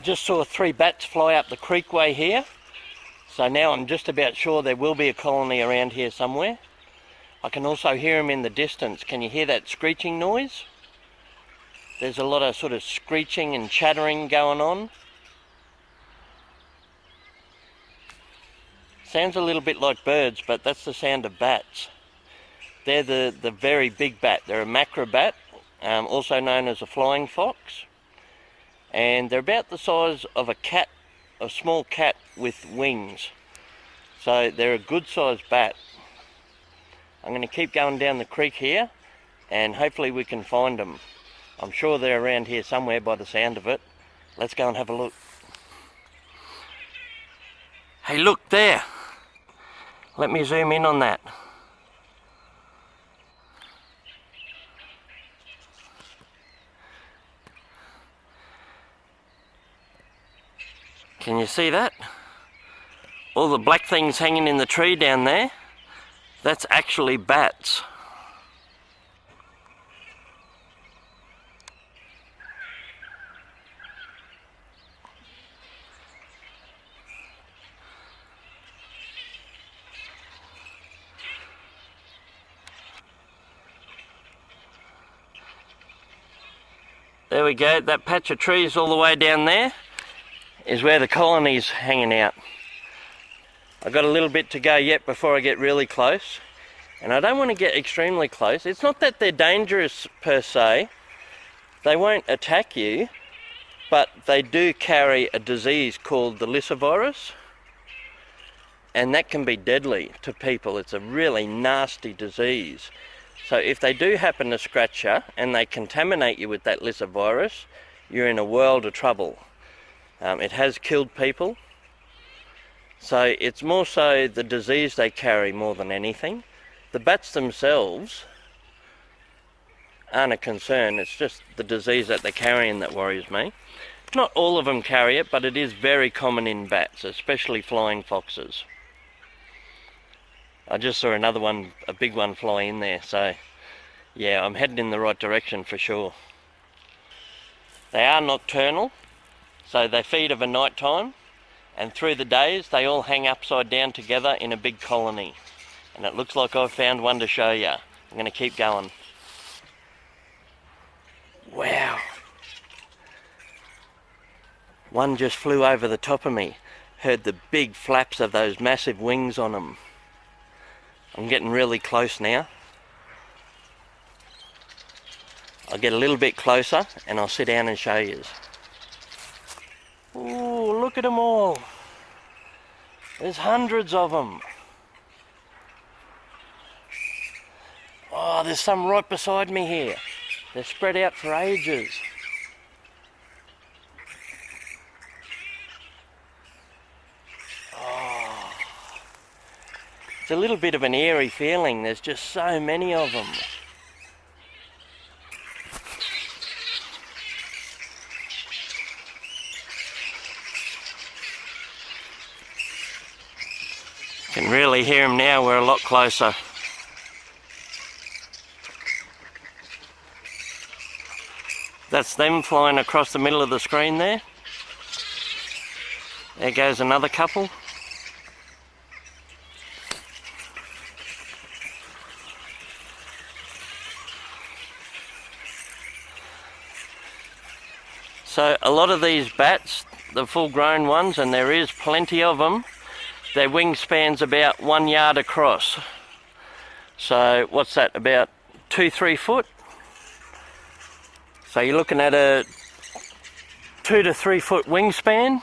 just saw 3 bats fly up the creekway here, so now I'm just about sure there will be a colony around here somewhere. I can also hear them in the distance. Can you hear that screeching noise? There's a lot of sort of screeching and chattering going on. Sounds a little bit like birds, but that's the sound of bats. They're the very big bat. They're a macro bat, also known as a flying fox. And they're about the size of a cat, a small cat with wings. So they're a good sized bat. I'm going to keep going down the creek here and hopefully we can find them. I'm sure they're around here somewhere by the sound of it. Let's go and have a look. Hey, look there. Let me zoom in on that. Can you see that? All the black things hanging in the tree down there, that's actually bats. There we go, that patch of trees all the way down there is where the colony's hanging out. I've got a little bit to go yet before I get really close, and I don't want to get extremely close. It's not that they're dangerous per se, they won't attack you, but they do carry a disease called the lyssavirus, and that can be deadly to people. It's a really nasty disease. So if they do happen to scratch you and they contaminate you with that lyssavirus, you're in a world of trouble. It has killed people, so it's more so the disease they carry more than anything. The bats themselves aren't a concern, it's just the disease that they're carrying that worries me. Not all of them carry it, but it is very common in bats, especially flying foxes. I just saw another one, a big one, fly in there, so yeah, I'm heading in the right direction for sure. They are nocturnal, so they feed of a night time, and through the days they all hang upside down together in a big colony. And it looks like I've found one to show you. I'm going to keep going. Wow. One just flew over the top of me. Heard the big flaps of those massive wings on them. I'm getting really close now. I'll get a little bit closer and I'll sit down and show you. Ooh, look at them all. There's hundreds of them. Oh, there's some right beside me here. They're spread out for ages. Oh, it's a little bit of an eerie feeling. There's just so many of them. Can really hear them now, we're a lot closer. That's them flying across the middle of the screen there. There goes another couple. So a lot of these bats, the full grown ones, and there is plenty of them, their wingspan's about 1 yard across. So what's that, about 2-3 foot? So you're looking at a 2 to 3 foot wingspan.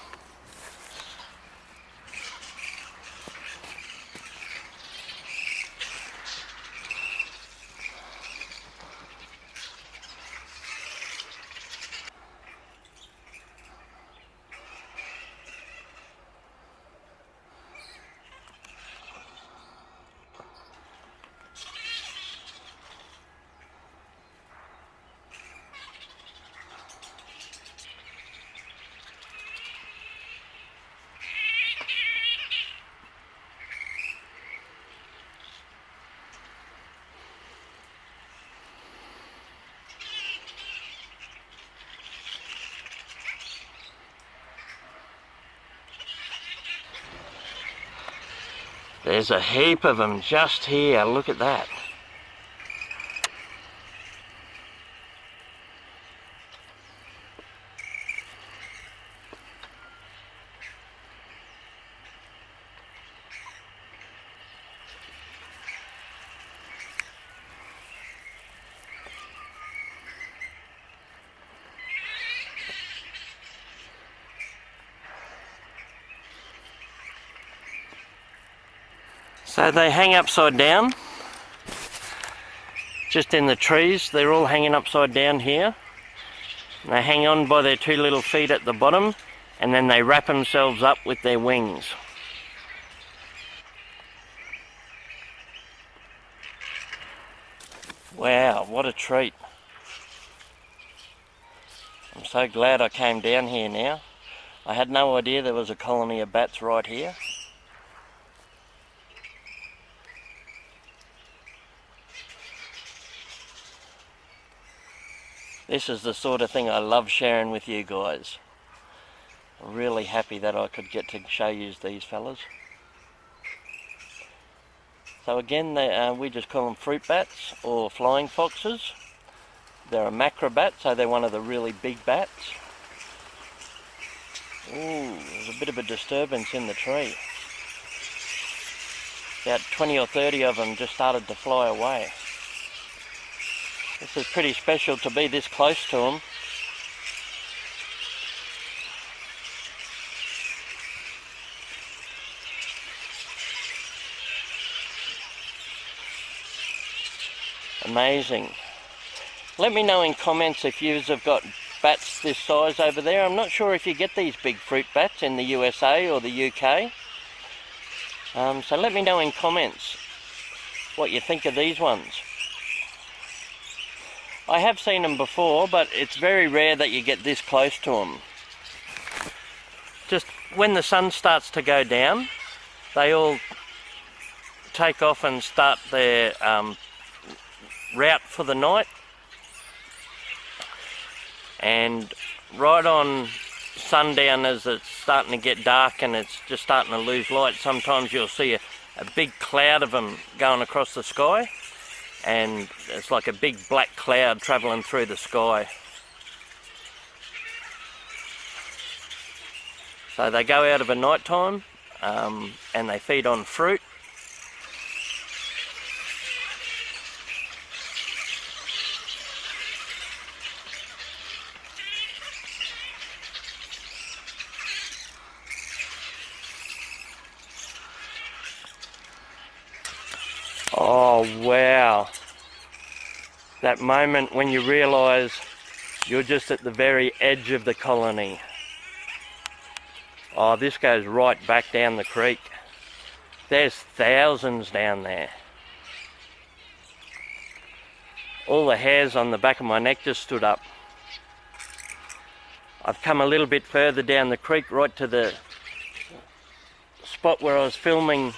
There's a heap of them just here, look at that. So they hang upside down, just in the trees. They're all hanging upside down here. And they hang on by their two little feet at the bottom, and then they wrap themselves up with their wings. Wow, what a treat. I'm so glad I came down here now. I had no idea there was a colony of bats right here. This is the sort of thing I love sharing with you guys. I'm really happy that I could get to show you these fellas. So again, we just call them fruit bats or flying foxes. They're a macro bat, so they're one of the really big bats. Ooh, there's a bit of a disturbance in the tree. About 20 or 30 of them just started to fly away. This is pretty special to be this close to them. Amazing. Let me know in comments if yous have got bats this size over there. I'm not sure if you get these big fruit bats in the USA or the UK. So let me know in comments what you think of these ones. I have seen them before, but it's very rare that you get this close to them. Just when the sun starts to go down, they all take off and start their route for the night. And right on sundown, as it's starting to get dark and it's just starting to lose light, sometimes you'll see a big cloud of them going across the sky. And it's like a big black cloud travelling through the sky. So they go out of a night time and they feed on fruit. Oh wow, that moment when you realise you're just at the very edge of the colony. Oh, this goes right back down the creek. There's thousands down there. All the hairs on the back of my neck just stood up. I've come a little bit further down the creek, right to the spot where I was filming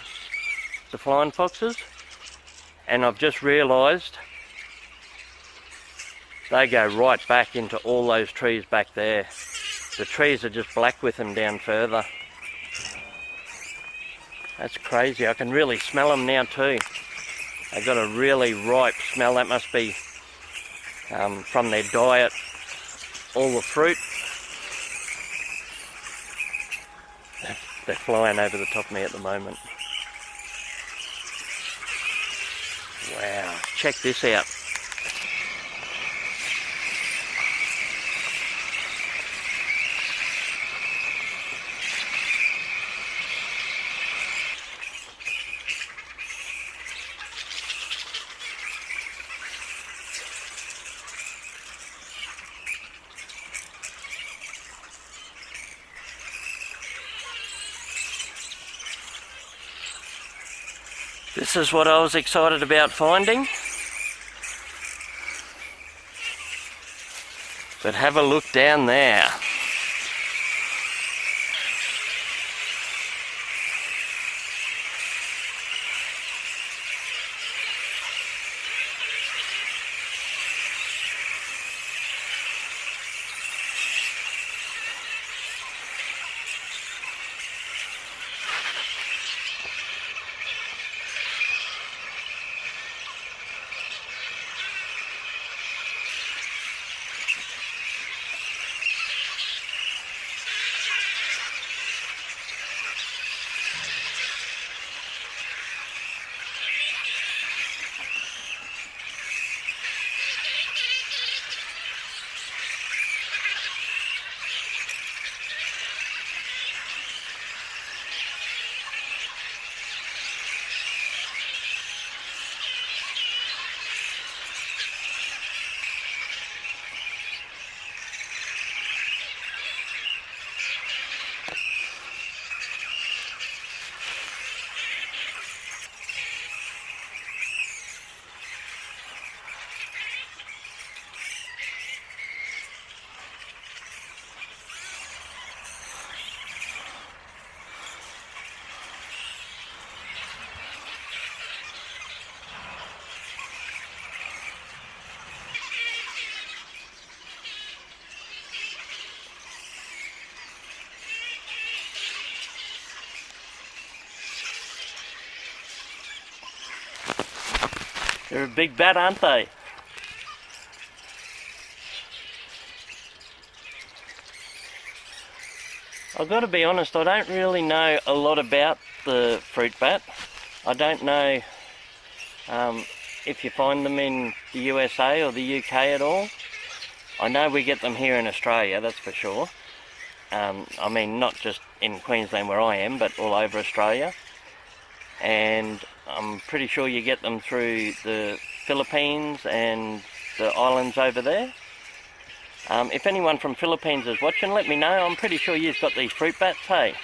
the flying foxes. And I've just realised they go right back into all those trees back there. The trees are just black with them down further. That's crazy. I can really smell them now too. They've got a really ripe smell. That must be from their diet, all the fruit. They're flying over the top of me at the moment. Wow, check this out. This is what I was excited about finding. But have a look down there. They're a big bat, aren't they? I've got to be honest, I don't really know a lot about the fruit bat. I don't know if you find them in the USA or the UK at all. I know we get them here in Australia, that's for sure. I mean, not just in Queensland where I am, but all over Australia. And I'm pretty sure you get them through the Philippines and the islands over there. If anyone from Philippines is watching, let me know. I'm pretty sure you've got these fruit bats, hey?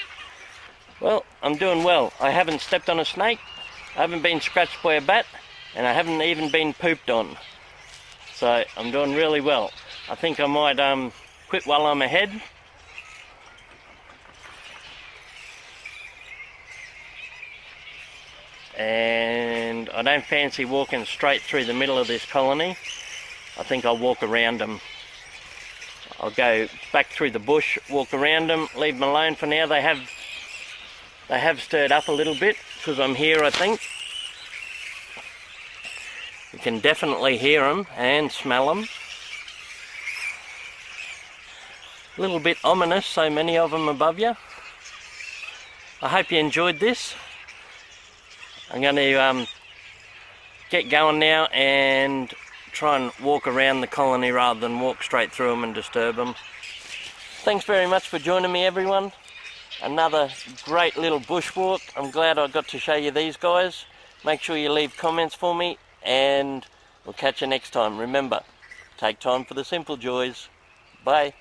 Well, I'm doing well. I haven't stepped on a snake, I haven't been scratched by a bat, and I haven't even been pooped on. So I'm doing really well. I think I might quit while I'm ahead. And I don't fancy walking straight through the middle of this colony. I think I'll walk around them. I'll go back through the bush, walk around them, leave them alone for now. They have stirred up a little bit because I'm here, I think. You can definitely hear them and smell them. A little bit ominous, so many of them above you. I hope you enjoyed this. I'm going to get going now and try and walk around the colony rather than walk straight through them and disturb them. Thanks very much for joining me, everyone. Another great little bushwalk. I'm glad I got to show you these guys. Make sure you leave comments for me and we'll catch you next time. Remember, take time for the simple joys. Bye.